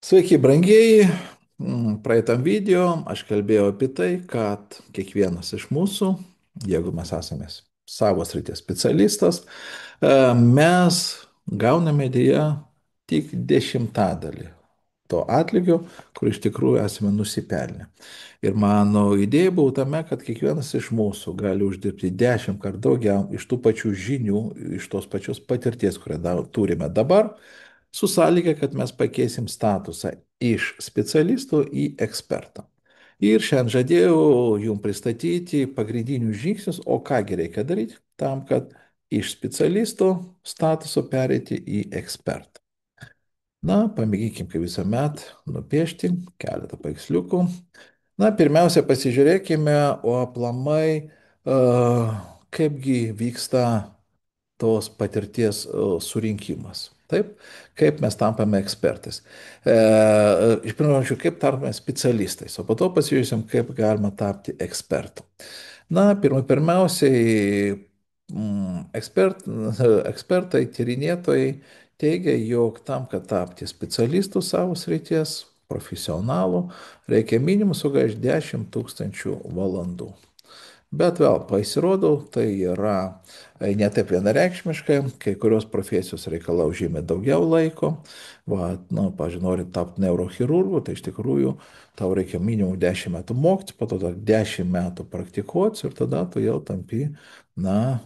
Sveiki, brangieji. Praeitam video aš kalbėjau apie tai, kad kiekvienas iš mūsų, jeigu mes esame savo srities specialistas, mes gauname dėja tik dešimtadalį to atlygio, kur iš tikrųjų esame nusipelnę. Ir mano idėja buvo tame, kad kiekvienas iš mūsų gali uždirbti 10 kartų daugiau iš tų pačių žinių, iš tos pačios patirties, kurią turime dabar, su sąlyga, kad mes pakeisim statusą iš specialisto į ekspertą. Ir šiandien žadėjau jums pristatyti pagrindinius žingsnius, o kągi reikia daryti tam, kad iš specialisto statuso pereiti į ekspertą. Na, pamėginkim, kaip visuomet, nupiešti keletą paveiksliukų. Na, pirmiausia, pasižiūrėkime, o aplamai, kaipgi vyksta tos patirties surinkimas. Taip, kaip mes tampame ekspertais. Iš pirmiausia, kaip tampame specialistais, o po to pasižiūrėsim, kaip galima tapti ekspertu. Na, pirmiausiai, ekspertai, tyrinėtojai teigia, jog tam, kad tapti specialistu savo srities, profesionalu, reikia minimum sugaišti 10 000 valandų. Bet vėl pasirodo, tai yra ne taip vienareikšmiškai, kai kurios profesijos reikalau žymiai daugiau laiko. Va, nu, pažiūrėjau, norint tapti neurochirurgu, tai iš tikrųjų tau reikia minimum 10 metų mokytis, po to dar 10 metų praktikuotis ir tada tu jau tampi, na,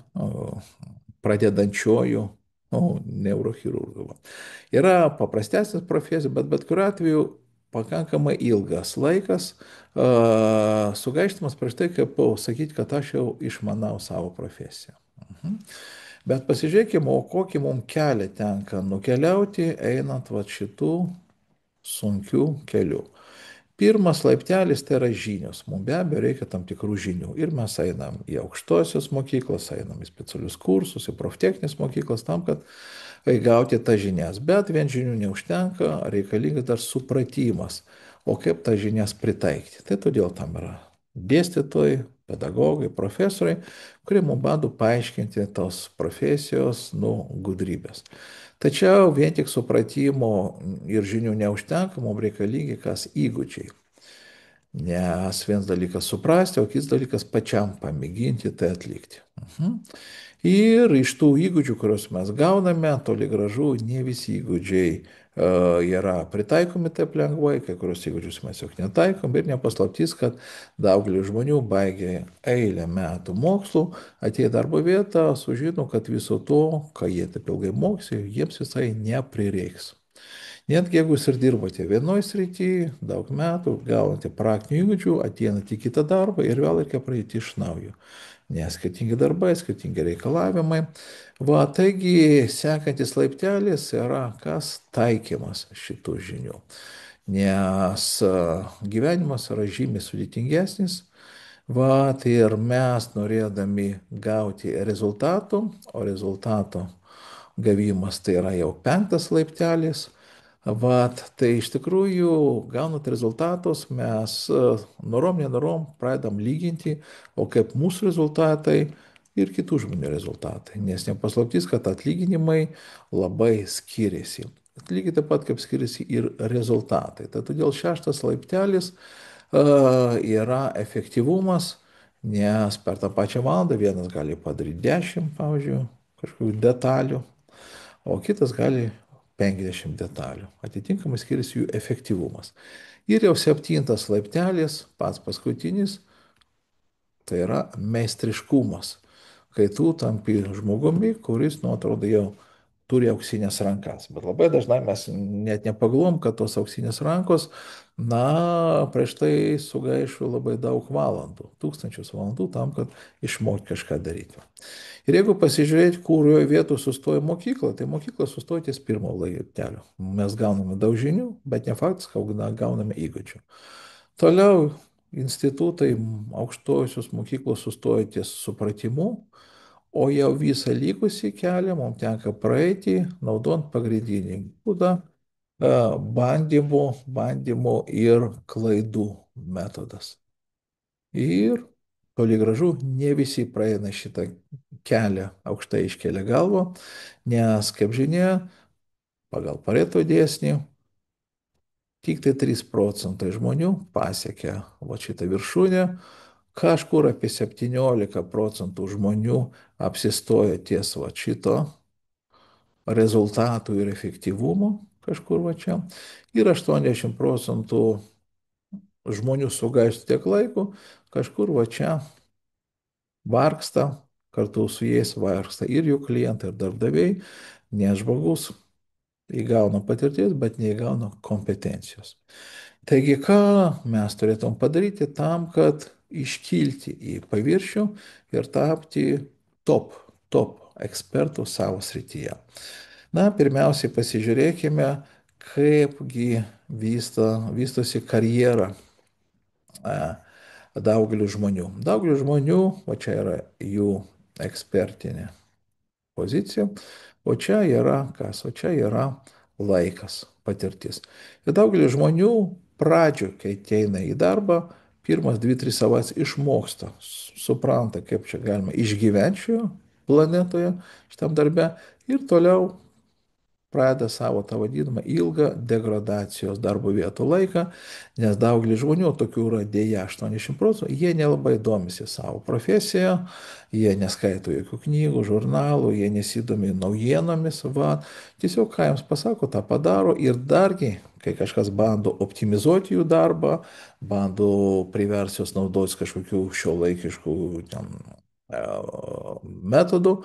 pradedančioju neurochirurgu. Va. Yra paprastesnės profesijos, bet kuriuo atveju pakankamai ilgas laikas sugaištamas prieš tai, kaip sakyti, kad aš jau išmanau savo profesiją. Bet pasižiūrėkime, o kokį mums kelią tenka nukeliauti, einant va šitų sunkių kelių. Pirmas laiptelis tai yra žinios. Mums be abejo reikia tam tikrų žinių. Ir mes einam į aukštosios mokyklas, einam į specialius kursus, į proftechninės mokyklas tam, kad gauti tas žinias. Bet vien žinių neužtenka, reikalingas dar supratimas, o kaip tas žinias pritaikyti. Tai todėl tam yra dėstytojai, pedagogai, profesoriai, kurie mums bando paaiškinti tos profesijos, gudrybės. Tačiau vien tik supratimo ir žinių neužtenka, mums reikalingi kas įgūdžiai. Nes vienas dalykas suprasti, o kitas dalykas pačiam pamėginti tai atlikti. Ir iš tų įgūdžių, kuriuos mes gauname, toli gražu, ne visi įgūdžiai yra pritaikomi taip lengvai, kai kurios įgūdžius mes jau netaikom ir nepaslaptys, kad daugelis žmonių baigė eilę metų mokslų, atėjo į darbo vietą, sužino, kad viso to, ką jie taip ilgai mokėsi, jiems visai neprireiks. Netgi jeigu jūs ir dirbate vienoje srityje daug metų, gaunate praktinių įgūdžių, ateinate į kitą darbą ir vėl reikia pradėti iš naujo. Nes skirtingi darbai, skirtingi reikalavimai. Va, taigi sekantis laiptelis yra kas taikymas šitų žinių. Nes gyvenimas yra žymiai sudėtingesnis. Va, tai ir mes norėdami gauti rezultatų, o rezultato gavimas tai yra jau penktas laiptelis. Vat, tai iš tikrųjų, gaunant rezultatus, mes norom, nenorom pradedam lyginti, o kaip mūsų rezultatai ir kitų žmonių rezultatai. Nes nepaslaptys, kad atlyginimai labai skiriasi. Lygiai taip pat kaip skiriasi ir rezultatai. Tai todėl šeštas laiptelis yra efektyvumas, nes per tą pačią valandą vienas gali padaryti 10, pavyzdžiui, kažkokių detalių, o kitas gali 50 detalių. Atitinkamai skiriasi jų efektyvumas. Ir jau septintas laiptelis, pats paskutinis, tai yra meistriškumas. Kai tu tampi žmogumi, kuris, atrodo, jau turi auksinės rankas. Bet labai dažnai mes net nepagalvom, kad tos auksinės rankos, prieš tai sugaišo labai daug valandų, tūkstančius valandų tam, kad išmokti kažką daryti. Ir jeigu pasižiūrėti, kurioje vietoje sustoja mokykla, tai mokykla sustoja ties pirmo laiptelio. Mes gauname daug žinių, bet ne faktas, kad gauname įgūdžių. Toliau institutai, aukštojosios mokyklos sustoja ties supratimu, o jau visą likusį kelią mums tenka praeiti, naudojant pagrindinį būdą bandymų ir klaidų metodas. Ir toli gražu, ne visi praeina šitą kelią aukštai iškelia galvą, nes, kaip žinia, pagal Pareto dėsnį, Tik tai 3 procentai žmonių pasiekia va šitą viršūnę, kažkur apie 17 procentų žmonių apsistoja ties va šito rezultatų ir efektyvumo kažkur va čia. Ir 80 procentų žmonių sugaišta tiek laiko, kažkur va čia vargsta, kartu su jais vargsta ir jų klientai, ir darbdaviai, nes žmogus įgauna patirties, bet neįgauna kompetencijos. Taigi, ką mes turėtum padaryti tam, kad iškilti į paviršių ir tapti top, top ekspertų savo srityje? Na, pirmiausiai pasižiūrėkime, kaipgi vystosi karjera daugeliu žmonių. Daugeliu žmonių, o čia yra jų ekspertinė pozicija, o čia yra kas, o čia yra laikas, patirtis. Ir daugelis žmonių pradžio, kai ateina į darbą, pirmas 2-3 savaitės išmoksta, supranta, kaip čia galima išgyventi šioje planetoje, šitam darbe ir toliau pradeda savo tą vadinamą ilgą degradacijos darbo vietų laiką, nes daugelis žmonių, tokių yra dėja 80 procentų, jie nelabai domisi savo profesiją, jie neskaito jokių knygų, žurnalų, jie nesidomi naujienomis, va, tiesiog ką jiems pasako, tą padaro ir dargi, kai kažkas bando optimizuoti jų darbą, bando priversti juos naudotis kažkokių šio laikiškų ten, metodų,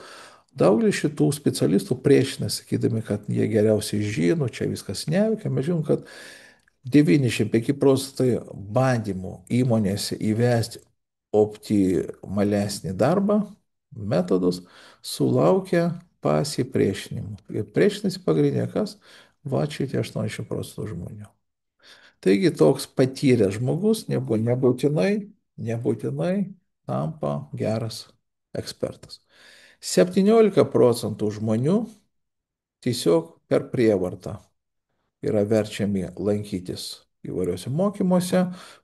daugelis šitų specialistų priešinasi, sakydami, kad jie geriausiai žino, čia viskas neveikia. Mes žinom, kad 95 procentai bandymų įmonėse įvesti optimalesnį darbą, metodus, sulaukia pasipriešinimų. Ir priešinasi pagrindinė kas? Va šitie 80 procentų žmonių. Taigi toks patyręs žmogus nebūtinai tampa geras ekspertas. 17 procentų žmonių tiesiog per prievartą yra verčiami lankytis įvairiuose mokymuose,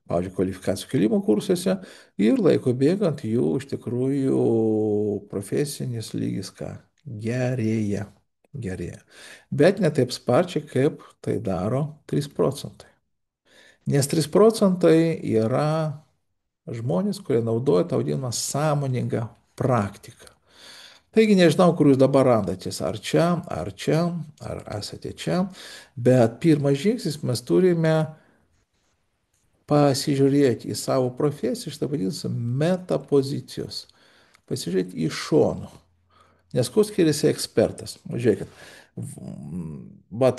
pavyzdžiui, kvalifikacijų kelimo kursuose ir laiko bėgant jų iš tikrųjų profesinis lygis ką? Gerėja. Gerėja. Bet ne taip sparčiai, kaip tai daro 3 procentai. Nes 3 procentai yra žmonės, kurie naudoja tą vadinamą sąmoningą praktiką. Taigi nežinau, kur jūs dabar randatės, ar čia, ar esate čia, bet pirmas žingsnis mes turime pasižiūrėti į savo profesiją, šitą vadinasi metapozicijos, pasižiūrėti iš šono. Nes kuo skiriasi ekspertas? Žiūrėkit, va,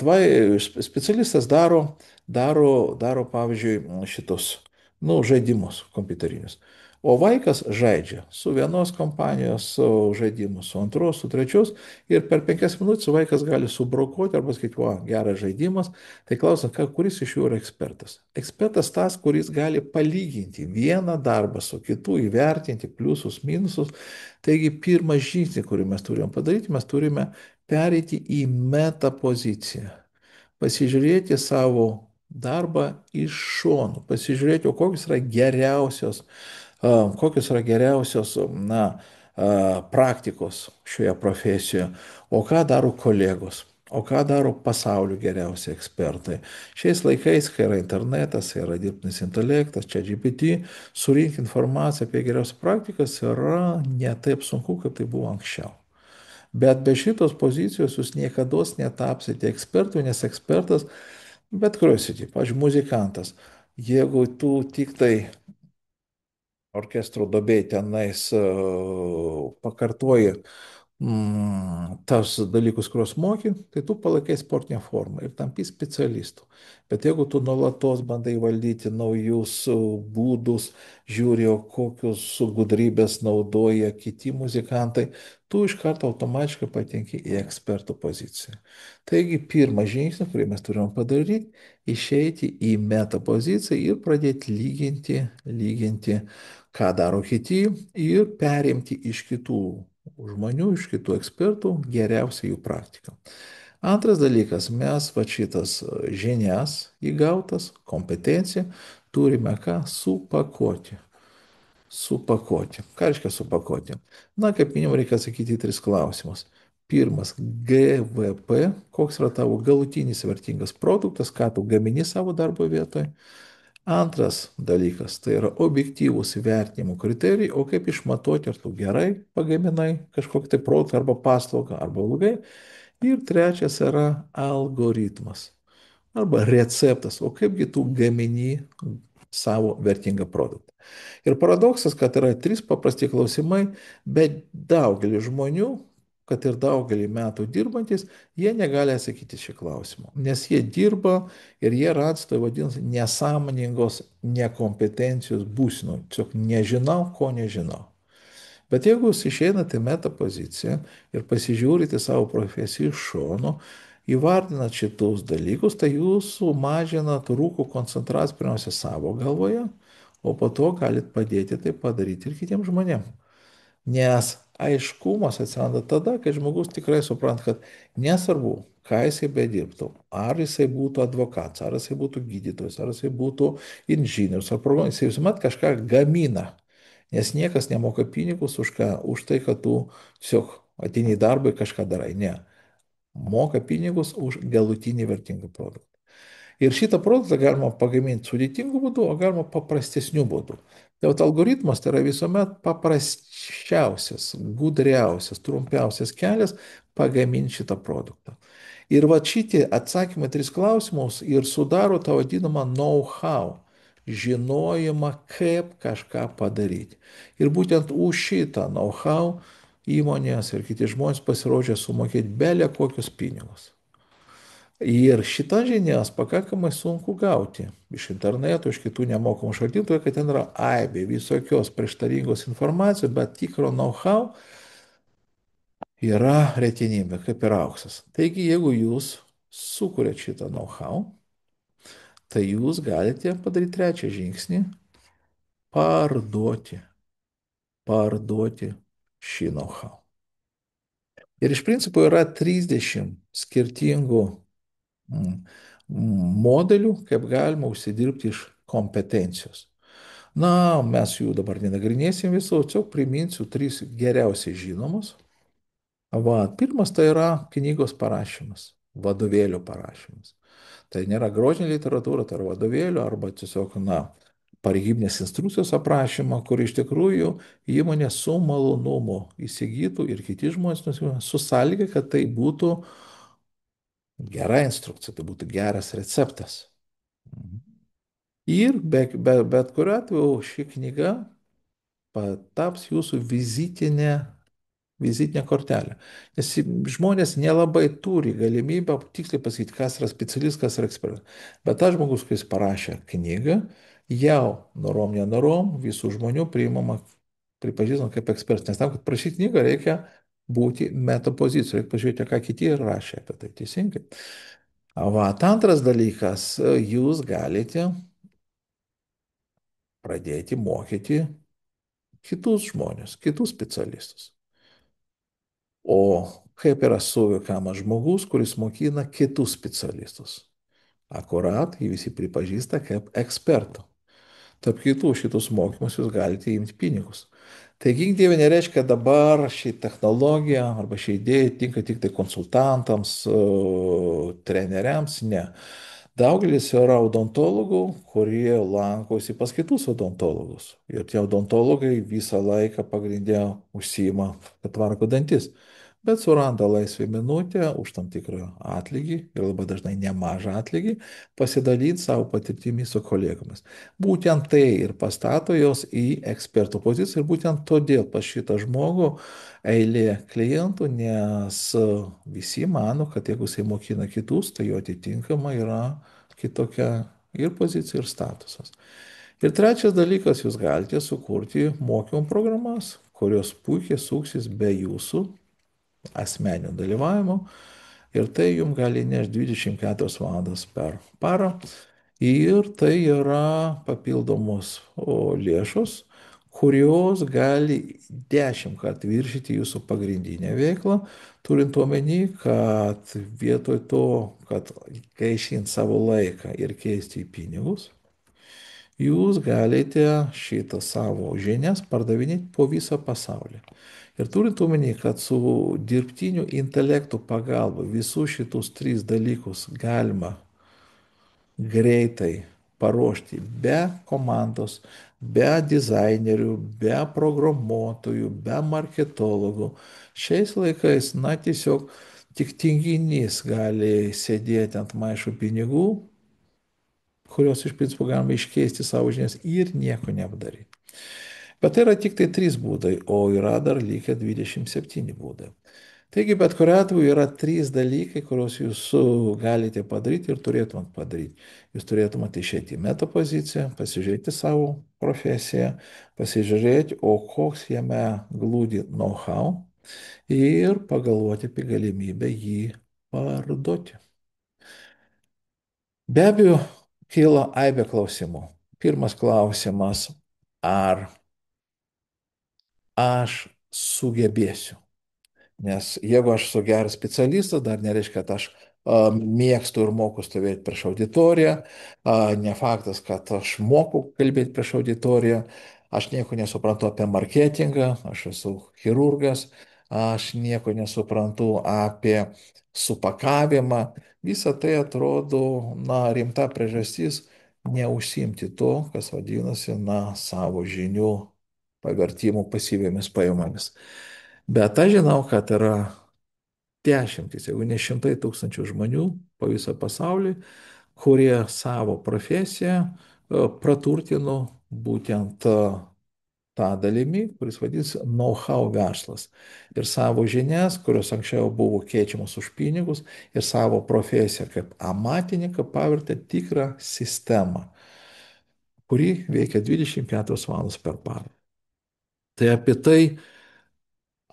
specialistas daro, pavyzdžiui, šitos, nu, žaidimus kompiuterinius. O vaikas žaidžia su vienos kompanijos žaidimu, su antros, su trečios ir per 5 minutės vaikas gali subrokuoti arba sakyti, o, geras žaidimas. Tai klausom, kuris iš jų yra ekspertas? Ekspertas tas, kuris gali palyginti vieną darbą su kitu, įvertinti pliusus, minusus. Taigi pirmą žingsnį, kurį mes turime padaryti, mes turime pereiti į metapoziciją. Pasižiūrėti savo darbą iš šonų, pasižiūrėti, kokios yra geriausios, na, praktikos šioje profesijoje, o ką daro kolegos, o ką daro pasaulio geriausi ekspertai. Šiais laikais, kai yra internetas, yra dirbtinis intelektas, čia GPT, surinkti informaciją apie geriausias praktikas yra ne taip sunku, kaip tai buvo anksčiau. Bet be šitos pozicijos jūs niekada netapsite ekspertų, nes ekspertas, bet kurioje srityje, pavyzdžiui, muzikantas, jeigu tu tik tai orkestro duobėj tenais pakartoji tas dalykus, kuriuos moki, tai tu palaikai sportinę formą ir tampi specialistu. Bet jeigu tu nuolatos bandai valdyti naujus būdus, žiūri, kokius gudrybės naudoja kiti muzikantai, tu iš karto automatiškai patenki į ekspertų poziciją. Taigi, pirmas žingsnis, kurį mes turime padaryti, išeiti į meta poziciją ir pradėti lyginti, ką daro kiti ir perimti iš kitų žmonių, iš kitų ekspertų geriausią jų praktiką. Antras dalykas, mes va šitas žinias įgautas, kompetenciją turime ką supakuoti. Supakuoti. Ką reiškia supakuoti? Na, kaip minimum, reikia atsakyti į 3 klausimus. Pirmas GVP, koks yra tavo galutinis vertingas produktas, ką tu gamini savo darbo vietoje. Antras dalykas, tai yra objektyvūs vertinimo kriterijai, o kaip išmatuoti, ar tu gerai pagaminai kažkokį tai produktą arba paslaugą, arba blogai. Ir trečias yra algoritmas arba receptas, o kaipgi tu gamini savo vertingą produktą. Ir paradoksas, kad yra trys paprasti klausimai, bet daugelis žmonių, kad ir daugelį metų dirbantis, jie negali atsakyti šį klausimą, nes jie dirba ir jie rats tai vadinasi nesąmoningos nekompetencijos būsenų. Tiesiog nežinau, ko nežinau. Bet jeigu jūs išeinate į meta poziciją ir pasižiūrite savo profesiją iš šono, įvardinat šitus dalykus, tai jūs sumažinat rūkų koncentraciją pirmiausia savo galvoje, o po to galit padėti tai padaryti ir kitiems žmonėms. Nes aiškumas atsiranda tada, kai žmogus tikrai supranta, kad nesvarbu, ką jisai bedirbtų, ar jisai būtų advokatas, ar jisai būtų gydytojas, ar jisai būtų inžinierius, ar programuotojas, jisai visuomet kažką gamina. Nes niekas nemoka pinigus už ką, už tai, kad tu tiesiog ateini į darbą ir kažką darai. Ne. Moka pinigus už galutinį vertingą produktą. Ir šitą produktą galima pagaminti sudėtingu būdu, o galima paprastesniu būdu. Tai vat algoritmas tai yra visuomet paprasčiausias, gudriausias, trumpiausias kelias pagaminti šitą produktą. Ir va šitie atsakymai tris klausimus ir sudaro tą vadinamą know-how, žinojimą, kaip kažką padaryti. Ir būtent už šitą know-how įmonės ir kiti žmonės pasirodžia sumokėti belė kokius pinigus. Ir šitas žinias pakankamai sunku gauti iš interneto, iš kitų nemokamų šaltinių, todėl kad ten yra aibė visokios prieštaringos informacijos, bet tikro know-how yra retenybė, kaip ir auksas. Taigi, jeigu jūs sukūrėt šitą know-how, tai jūs galite padaryti trečią žingsnį - parduoti, parduoti šį know-how. Ir iš principo yra 30 skirtingų mm, modelių, kaip galima užsidirbti iš kompetencijos. Na, mes jų dabar nenagrinėsim visų, tiesiog priminsiu tris geriausiai žinomus. Va, pirmas tai yra knygos parašymas, vadovėlių parašymas. Tai nėra grožinė literatūra, tai yra vadovėlių arba tiesiog, na, pareigybinės instrukcijos aprašymą, kur iš tikrųjų įmonė su malonumu įsigytų ir kiti žmonės nusipirktų, su sąlyga, kad tai būtų gera instrukcija, tai būtų geras receptas. Mhm. Ir bet kuriuo atveju ši knyga taps jūsų vizitinė kortelė. Nes žmonės nelabai turi galimybę tiksliai pasakyti, kas yra specialistas, kas yra ekspertas. Bet tas žmogus, kuris parašė knygą, jau norom, nenorom visų žmonių pripažįstama kaip ekspertas. Nes tam, kad parašyti knygą, reikia būti metapozicijoje, reikia pažiūrėti, ką kiti rašė apie tai teisingai. Va, antras dalykas, jūs galite pradėti mokyti kitus žmonės, kitus specialistus. O kaip yra suvokiamas žmogus, kuris mokina kitus specialistus? Akurat jį visi pripažįsta kaip ekspertų. Tarp kitų šitus mokymus jūs galite imti pinigus. Tai gink dieve nereiškia, kad dabar ši technologija arba ši idėja tinka tik tai konsultantams, treneriams, ne. Daugelis yra odontologų, kurie lankosi pas kitus odontologus. Ir tie odontologai visą laiką pagrindė užsima, kad tvarko dantis. Bet suranda laisvę minutę už tam tikrą atlygį ir labai dažnai nemažą atlygį pasidalyti savo patirtimi su kolegomis. Būtent tai ir pastato jos į ekspertų poziciją ir būtent todėl pas šitą žmogų eilė klientų, nes visi mano, kad jeigu jisai mokina kitus, tai jo atitinkama yra kitokia ir pozicija, ir statusas. Ir trečias dalykas, jūs galite sukurti mokymų programas, kurios puikiai suksis be jūsų asmeninio dalyvavimo ir tai jums gali nešti 24 valandas per parą. Ir tai yra papildomos lėšos, kurios gali 10 kartų viršyti jūsų pagrindinę veiklą, turint omeny, kad vietoj to, kad gaišinti savo laiką ir keisti į pinigus, Jūs galite šitą savo žinias pardavinėti po visą pasaulį. Ir turint omeny, kad su dirbtiniu intelektu pagalba visus šitus tris dalykus galima greitai paruošti be komandos, be dizainerių, be programuotojų, be marketologų. Šiais laikais, na, tiesiog tik tinginys gali sėdėti ant maišų pinigų, kuriuos iš principo galima iškeisti savo žinias ir nieko neapdaryti. Bet tai yra tik tai trys būdai, o yra dar likę 27 būdai. Taigi, bet kuriu atveju yra trys dalykai, kuriuos jūs galite padaryti ir turėtumėt padaryti. Jūs turėtumėte išėti į meta poziciją, pasižiūrėti savo profesiją, pasižiūrėti, o koks jame glūdi know-how ir pagalvoti apie galimybę jį parduoti. Be abejo, kyla aibė klausimų. Pirmas klausimas, ar aš sugebėsiu? Nes jeigu aš esu geras specialistas, dar nereiškia, kad aš mėgstu ir moku stovėti prieš auditoriją. Ne faktas, kad aš moku kalbėti prieš auditoriją. Aš nieko nesuprantu apie marketingą, aš esu chirurgas, aš nieko nesuprantu apie supakavimą. Visa tai atrodo, na, rimta priežastis neužsimti to, kas vadinasi, na, savo žinių pavertimų pasyvėmis pajamomis. Bet aš žinau, kad yra dešimtys, jeigu ne šimtai tūkstančių žmonių po visą pasaulį, kurie savo profesiją praturtino būtent tą dalimi, kuris vadinasi know-how verslas. Ir savo žinias, kurios anksčiau buvo keičiamos už pinigus, ir savo profesiją kaip amatininką pavertė tikrą sistemą, kuri veikia 24 valandas per parą. Tai apie tai,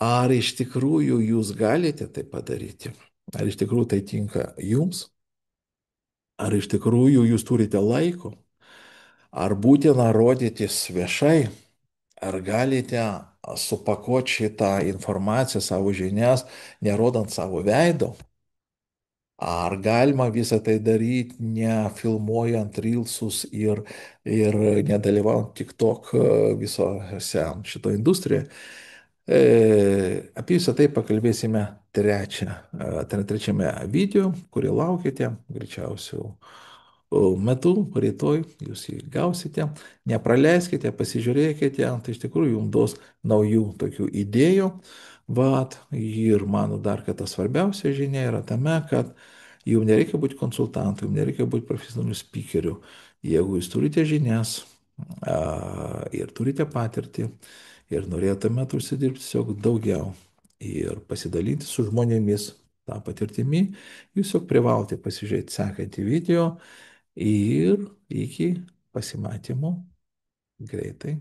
ar iš tikrųjų jūs galite tai padaryti? Ar iš tikrųjų tai tinka jums? Ar iš tikrųjų jūs turite laiko? Ar būtina rodytis viešai? Ar galite supakuoti šitą informaciją, savo žinias, nerodant savo veido? Ar galima visą tai daryti, nefilmuojant reelsus ir nedalyvaujant TikTok visose šito industrijoje? Apie visą tai pakalbėsime trečiame video, kurį laukite, greičiausiai metu, rytoj jūs jį gausite. Nepraleiskite, pasižiūrėkite, tai iš tikrųjų jums duos naujų tokių idėjų. Vat, ir mano dar, kad ta svarbiausia žinia yra tame, kad jums nereikia būti konsultantu, jums nereikia būti profesionaliu speakeriu. Jeigu jūs turite žinias ir turite patirtį ir norėtumėte užsidirbti tiesiog daugiau ir pasidalinti su žmonėmis tą patirtimį, jūs tiesiog privalote pasižiūrėti sekantį video ir iki pasimatymo greitai.